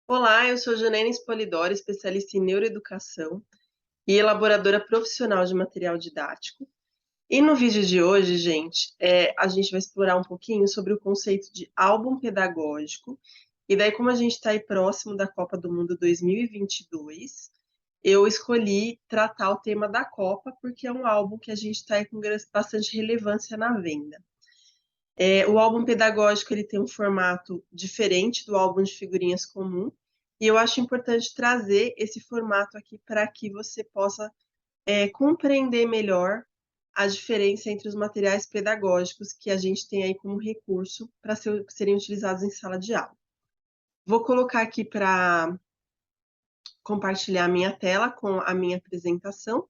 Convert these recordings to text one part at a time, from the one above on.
Olá, eu sou Janene Spolidoro, especialista em neuroeducação e elaboradora profissional de material didático. E no vídeo de hoje, gente, a gente vai explorar um pouquinho sobre o conceito de álbum pedagógico. E daí, como a gente está aí próximo da Copa do Mundo 2022, eu escolhi tratar o tema da Copa, porque é um álbum que a gente está aí com bastante relevância na venda. O álbum pedagógico ele tem um formato diferente do álbum de figurinhas comum, e eu acho importante trazer esse formato aqui para que você possa compreender melhor a diferença entre os materiais pedagógicos que a gente tem aí como recurso para serem utilizados em sala de aula. Vou colocar aqui para compartilhar a minha tela com a minha apresentação.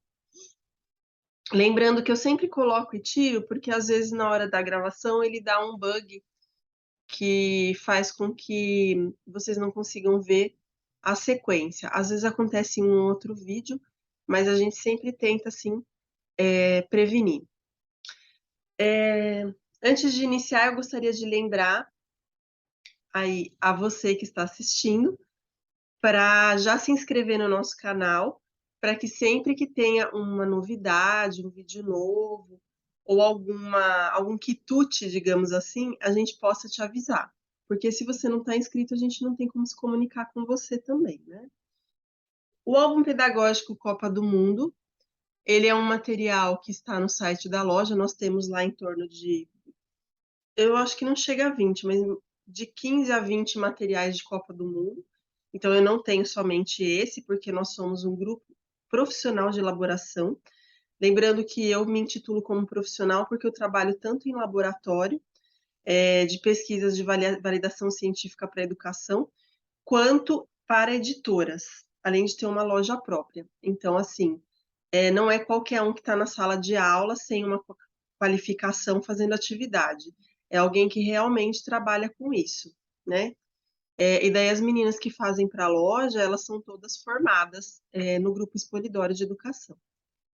Lembrando que eu sempre coloco e tiro, porque às vezes na hora da gravação ele dá um bug que faz com que vocês não consigam ver a sequência. Às vezes acontece em um outro vídeo, mas a gente sempre tenta, assim, prevenir. Antes de iniciar, eu gostaria de lembrar aí a você que está assistindo para já se inscrever no nosso canal, para que sempre que tenha uma novidade, um vídeo novo, ou algum quitute, digamos assim, a gente possa te avisar. Porque se você não está inscrito, a gente não tem como se comunicar com você também, né? O álbum pedagógico Copa do Mundo, ele é um material que está no site da loja, nós temos lá em torno de, eu acho que não chega a 20, mas de 15 a 20 materiais de Copa do Mundo. Então eu não tenho somente esse, porque nós somos um grupo profissional de elaboração. Lembrando que eu me intitulo como profissional porque eu trabalho tanto em laboratório, de pesquisas de validação científica para a educação, quanto para editoras, além de ter uma loja própria. Então, assim, não é qualquer um que está na sala de aula sem uma qualificação fazendo atividade. É alguém que realmente trabalha com isso, né? E daí as meninas que fazem para a loja, elas são todas formadas no grupo Expolidoro de Educação,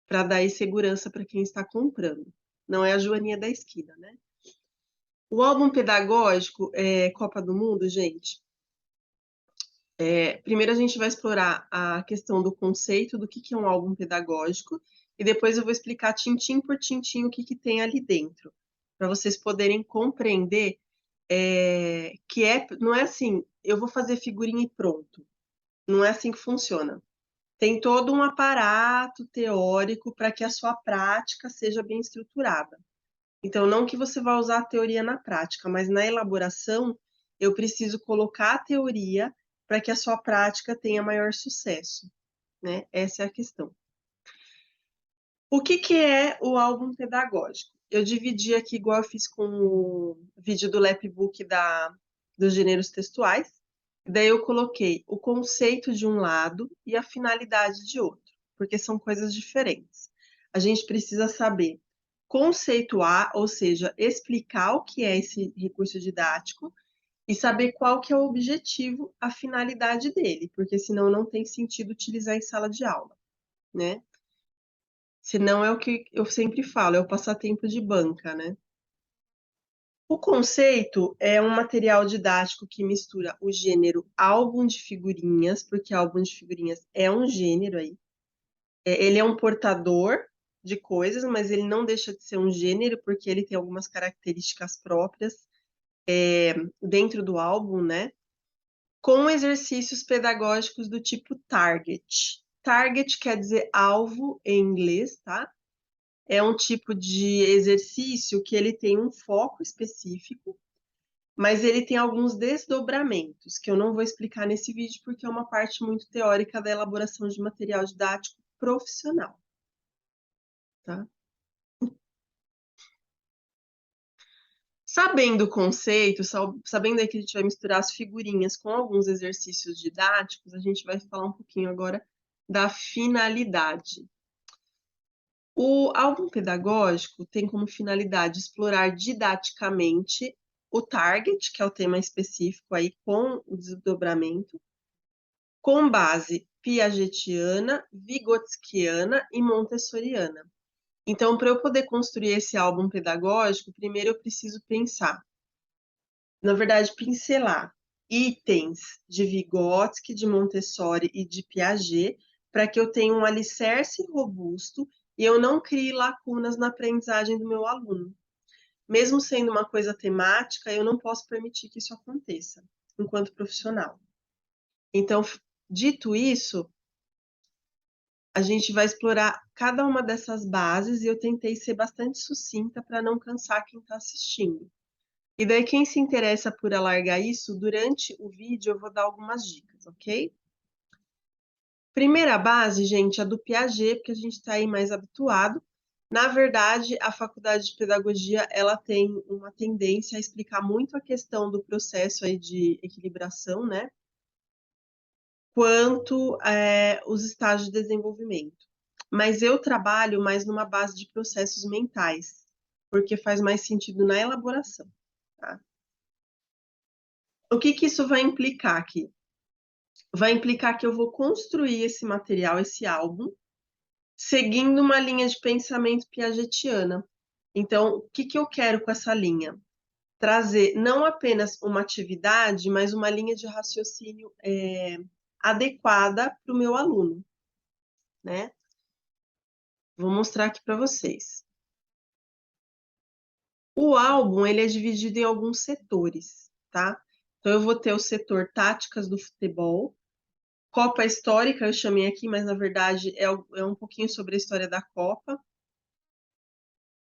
para dar segurança para quem está comprando. Não é a Joaninha da esquina, né? O álbum pedagógico Copa do Mundo, gente. Primeiro a gente vai explorar a questão do conceito do que é um álbum pedagógico e depois eu vou explicar tintim por tintim o que tem ali dentro, para vocês poderem compreender que não é assim, eu vou fazer figurinha e pronto. Não é assim que funciona. Tem todo um aparato teórico para que a sua prática seja bem estruturada. Então, não que você vá usar a teoria na prática, mas na elaboração, eu preciso colocar a teoria para que a sua prática tenha maior sucesso, né? Essa é a questão. O que é o álbum pedagógico? Eu dividi aqui, igual eu fiz com o vídeo do Lapbook dos gêneros textuais. Daí eu coloquei o conceito de um lado e a finalidade de outro, porque são coisas diferentes. A gente precisa saber conceituar, ou seja, explicar o que é esse recurso didático e saber qual que é o objetivo, a finalidade dele, porque senão não tem sentido utilizar em sala de aula, né? Senão é o que eu sempre falo, é o passatempo de banca, né? O conceito é um material didático que mistura o gênero álbum de figurinhas, porque álbum de figurinhas é um gênero aí. Ele é um portador de coisas, mas ele não deixa de ser um gênero, porque ele tem algumas características próprias dentro do álbum, né? Com exercícios pedagógicos do tipo target. Target quer dizer alvo em inglês, tá? É um tipo de exercício que ele tem um foco específico, mas ele tem alguns desdobramentos, que eu não vou explicar nesse vídeo, porque é uma parte muito teórica da elaboração de material didático profissional, tá? Sabendo o conceito, sabendo aí que a gente vai misturar as figurinhas com alguns exercícios didáticos, a gente vai falar um pouquinho agora da finalidade. O álbum pedagógico tem como finalidade explorar didaticamente o target, que é o tema específico aí, com o desdobramento, com base piagetiana, vigotskiana e montessoriana. Então, para eu poder construir esse álbum pedagógico, primeiro eu preciso pensar, na verdade, pincelar. itens de Vygotsky, de Montessori e de Piaget, para que eu tenha um alicerce robusto e eu não crie lacunas na aprendizagem do meu aluno. Mesmo sendo uma coisa temática, eu não posso permitir que isso aconteça, enquanto profissional. Então, dito isso, a gente vai explorar cada uma dessas bases e eu tentei ser bastante sucinta para não cansar quem está assistindo. E daí, quem se interessa por alargar isso, durante o vídeo eu vou dar algumas dicas, ok? Primeira base, gente, a do Piaget, porque a gente está aí mais habituado. Na verdade, a faculdade de pedagogia, ela tem uma tendência a explicar muito a questão do processo aí de equilibração, né? Quanto os estágios de desenvolvimento. Mas eu trabalho mais numa base de processos mentais, porque faz mais sentido na elaboração, tá? O que que isso vai implicar aqui? Vai implicar que eu vou construir esse material, esse álbum, seguindo uma linha de pensamento piagetiana. Então, o que que eu quero com essa linha? Trazer não apenas uma atividade, mas uma linha de raciocínio adequada para o meu aluno, né? Vou mostrar aqui para vocês. O álbum, ele é dividido em alguns setores, tá? Então, eu vou ter o setor táticas do futebol, Copa Histórica, eu chamei aqui, mas na verdade é um pouquinho sobre a história da Copa,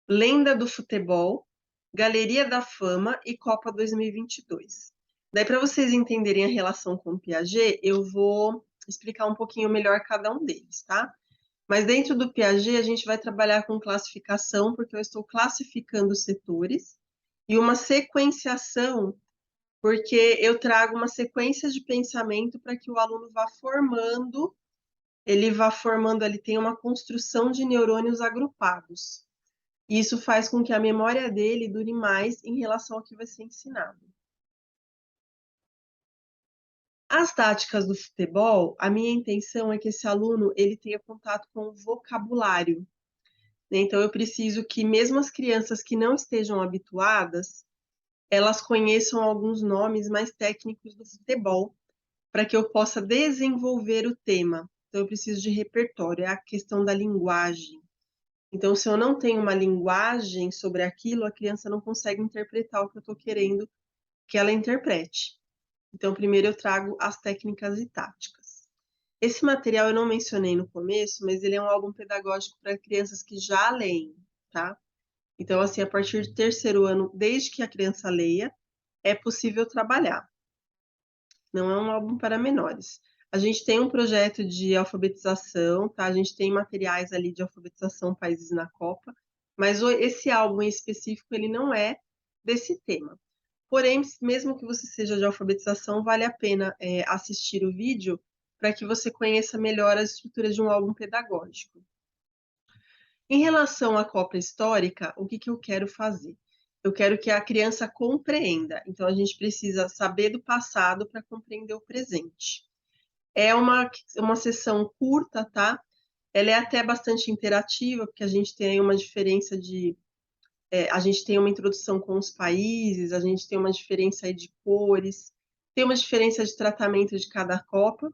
Lenda do Futebol, Galeria da Fama e Copa 2022. Daí, para vocês entenderem a relação com o Piaget, eu vou explicar um pouquinho melhor cada um deles, tá? Mas dentro do Piaget, a gente vai trabalhar com classificação, porque eu estou classificando os setores, e uma sequenciação, porque eu trago uma sequência de pensamento para que o aluno vá formando, ele tem uma construção de neurônios agrupados. Isso faz com que a memória dele dure mais em relação ao que vai ser ensinado. As táticas do futebol, a minha intenção é que esse aluno ele tenha contato com o vocabulário. Então, eu preciso que mesmo as crianças que não estejam habituadas, elas conheçam alguns nomes mais técnicos do futebol, para que eu possa desenvolver o tema. Então, eu preciso de repertório, é a questão da linguagem. Então, se eu não tenho uma linguagem sobre aquilo, a criança não consegue interpretar o que eu estou querendo que ela interprete. Então, primeiro eu trago as técnicas e táticas. Esse material eu não mencionei no começo, mas ele é um álbum pedagógico para crianças que já leem, tá? Então, assim, a partir do terceiro ano, desde que a criança leia, é possível trabalhar. Não é um álbum para menores. A gente tem um projeto de alfabetização, tá? A gente tem materiais ali de alfabetização Países na Copa, mas esse álbum em específico, ele não é desse tema. Porém, mesmo que você seja de alfabetização, vale a pena assistir o vídeo para que você conheça melhor as estruturas de um álbum pedagógico. Em relação à Copa Histórica, o que que eu quero fazer? Eu quero que a criança compreenda. Então, a gente precisa saber do passado para compreender o presente. É uma sessão curta, tá? Ela é até bastante interativa, porque a gente tem aí uma diferença de... a gente tem uma introdução com os países, a gente tem uma diferença aí de cores, tem uma diferença de tratamento de cada Copa,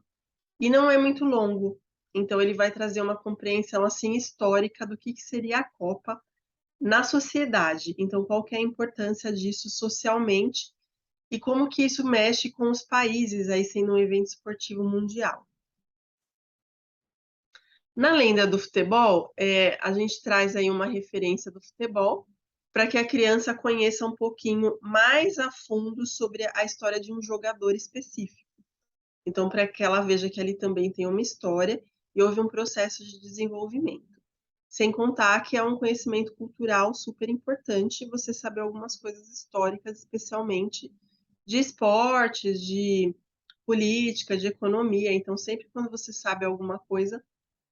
e não é muito longo. Então, ele vai trazer uma compreensão, assim, histórica do que seria a Copa na sociedade. Então, qual que é a importância disso socialmente e como que isso mexe com os países, aí sendo um evento esportivo mundial. Na lenda do futebol, a gente traz aí uma referência do futebol para que a criança conheça um pouquinho mais a fundo sobre a história de um jogador específico. Então, para que ela veja que ali também tem uma história e houve um processo de desenvolvimento. Sem contar que é um conhecimento cultural super importante você saber algumas coisas históricas, especialmente de esportes, de política, de economia. Então, sempre quando você sabe alguma coisa,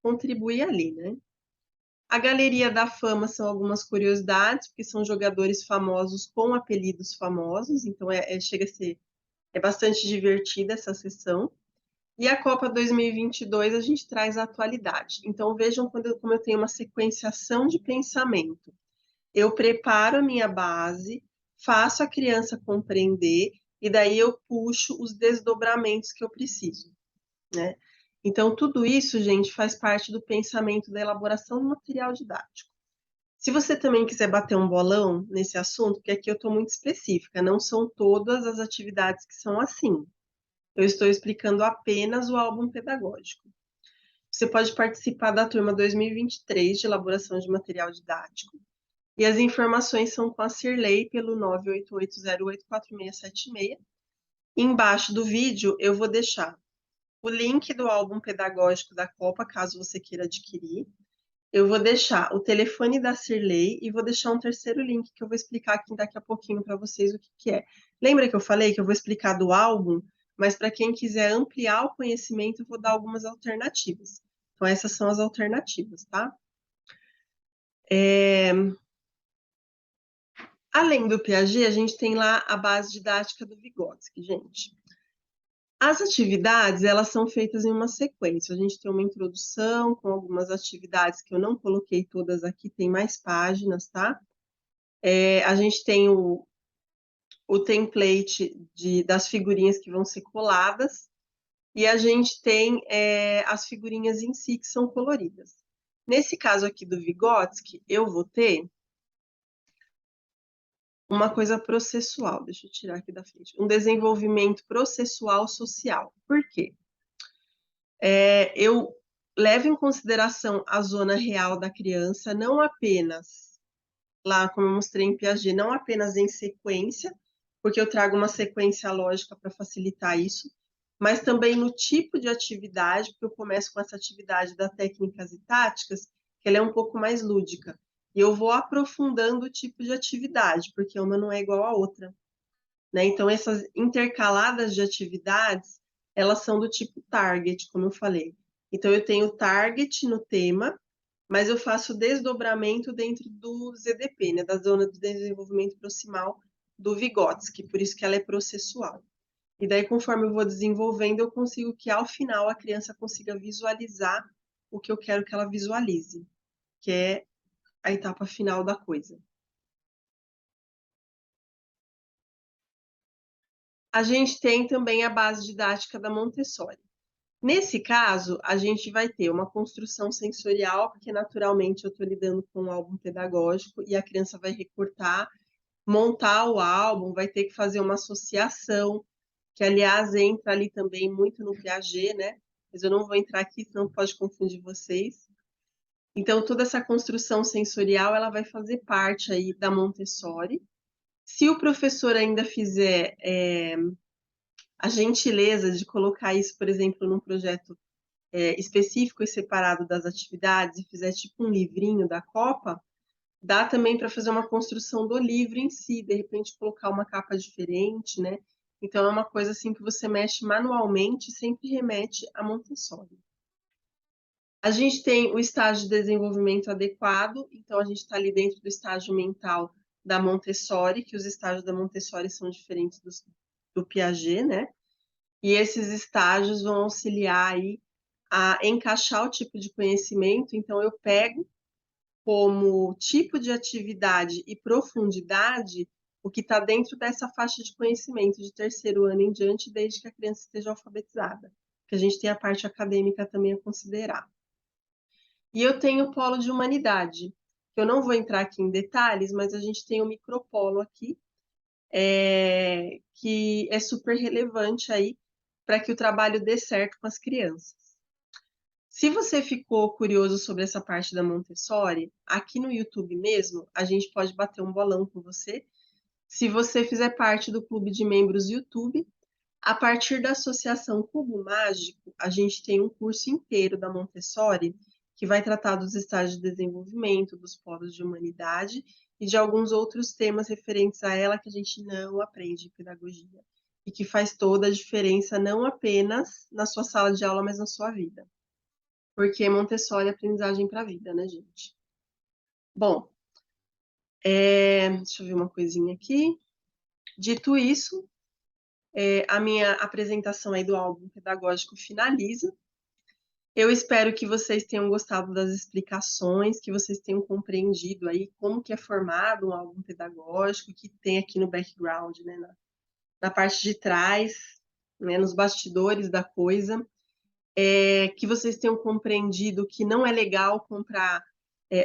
contribui ali, né? A Galeria da Fama são algumas curiosidades, porque são jogadores famosos com apelidos famosos, então chega a ser bastante divertida essa sessão. E a Copa 2022 a gente traz a atualidade. Então vejam como eu tenho uma sequenciação de pensamento. Eu preparo a minha base, faço a criança compreender e daí eu puxo os desdobramentos que eu preciso, né? Então, tudo isso, gente, faz parte do pensamento da elaboração do material didático. Se você também quiser bater um bolão nesse assunto, porque aqui eu estou muito específica, não são todas as atividades que são assim. Eu estou explicando apenas o álbum pedagógico. Você pode participar da turma 2023 de elaboração de material didático. E as informações são com a Cirlei pelo 988084676. Embaixo do vídeo eu vou deixar o link do álbum pedagógico da Copa, caso você queira adquirir. Eu vou deixar o telefone da Cirlei e vou deixar um terceiro link que eu vou explicar aqui daqui a pouquinho para vocês o que que é. Lembra que eu falei que eu vou explicar do álbum, mas para quem quiser ampliar o conhecimento, eu vou dar algumas alternativas. Então, essas são as alternativas, tá? Além do Piaget, a gente tem lá a base didática do Vygotsky, gente. As atividades, elas são feitas em uma sequência. A gente tem uma introdução com algumas atividades que eu não coloquei todas aqui, tem mais páginas, tá? A gente tem o template das figurinhas que vão ser coladas, e a gente tem as figurinhas em si que são coloridas. Nesse caso aqui do Vygotsky, eu vou ter uma coisa processual, deixa eu tirar aqui da frente, um desenvolvimento processual social. Por quê? Eu levo em consideração a zona real da criança, não apenas, lá como eu mostrei em Piaget, não apenas em sequência, porque eu trago uma sequência lógica para facilitar isso, mas também no tipo de atividade, porque eu começo com essa atividade da técnicas e táticas, que ela é um pouco mais lúdica. E eu vou aprofundando o tipo de atividade, porque uma não é igual à outra, né? Então, essas intercaladas de atividades, elas são do tipo target, como eu falei. Então, eu tenho target no tema, mas eu faço desdobramento dentro do ZDP, né, da Zona de Desenvolvimento Proximal do Vygotsky, por isso que ela é processual. E daí, conforme eu vou desenvolvendo, eu consigo que, ao final, a criança consiga visualizar o que eu quero que ela visualize, que é a etapa final da coisa. A gente tem também a base didática da Montessori. Nesse caso, a gente vai ter uma construção sensorial, porque naturalmente eu estou lidando com um álbum pedagógico e a criança vai recortar, montar o álbum, vai ter que fazer uma associação, que aliás entra ali também muito no Piaget, né? Mas eu não vou entrar aqui, senão pode confundir vocês. Então, toda essa construção sensorial, ela vai fazer parte aí da Montessori. Se o professor ainda fizer a gentileza de colocar isso, por exemplo, num projeto específico e separado das atividades e fizer tipo um livrinho da Copa, dá também para fazer uma construção do livro em si, de repente colocar uma capa diferente, né? Então é uma coisa assim que você mexe manualmente, sempre remete a Montessori. A gente tem o estágio de desenvolvimento adequado, então a gente está ali dentro do estágio mental da Montessori, que os estágios da Montessori são diferentes do Piaget, né? E esses estágios vão auxiliar aí a encaixar o tipo de conhecimento. Então, eu pego como tipo de atividade e profundidade o que está dentro dessa faixa de conhecimento de terceiro ano em diante, desde que a criança esteja alfabetizada, que a gente tem a parte acadêmica também a considerar. E eu tenho o polo de humanidade, que eu não vou entrar aqui em detalhes, mas a gente tem o micropolo aqui, que é super relevante aí para que o trabalho dê certo com as crianças. Se você ficou curioso sobre essa parte da Montessori, aqui no YouTube mesmo, a gente pode bater um bolão com você. Se você fizer parte do clube de membros YouTube, a partir da Associação Cubo Mágico, a gente tem um curso inteiro da Montessori que vai tratar dos estágios de desenvolvimento, dos polos de humanidade e de alguns outros temas referentes a ela que a gente não aprende em pedagogia e que faz toda a diferença não apenas na sua sala de aula, mas na sua vida. Porque Montessori é aprendizagem para a vida, né, gente? Bom, deixa eu ver uma coisinha aqui. Dito isso, a minha apresentação aí do álbum pedagógico finaliza. Eu espero que vocês tenham gostado das explicações, que vocês tenham compreendido aí como que é formado um álbum pedagógico, que tem aqui no background, né, na parte de trás, né, nos bastidores da coisa, que vocês tenham compreendido que não é legal comprar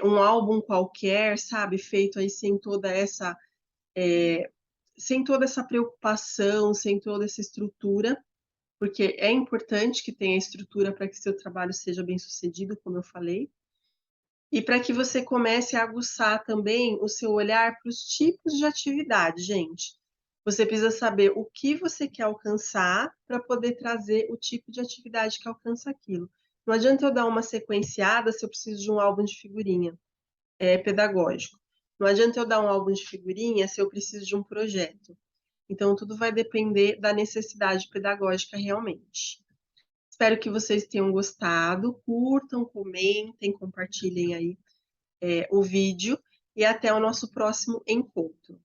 um álbum qualquer, sabe, feito aí sem toda essa preocupação, sem toda essa estrutura, porque é importante que tenha estrutura para que seu trabalho seja bem sucedido, como eu falei, e para que você comece a aguçar também o seu olhar para os tipos de atividade, gente. Você precisa saber o que você quer alcançar para poder trazer o tipo de atividade que alcança aquilo. Não adianta eu dar uma sequenciada se eu preciso de um álbum de figurinha pedagógico. Não adianta eu dar um álbum de figurinha se eu preciso de um projeto. Então, tudo vai depender da necessidade pedagógica realmente. Espero que vocês tenham gostado. Curtam, comentem, compartilhem aí o vídeo e até o nosso próximo encontro.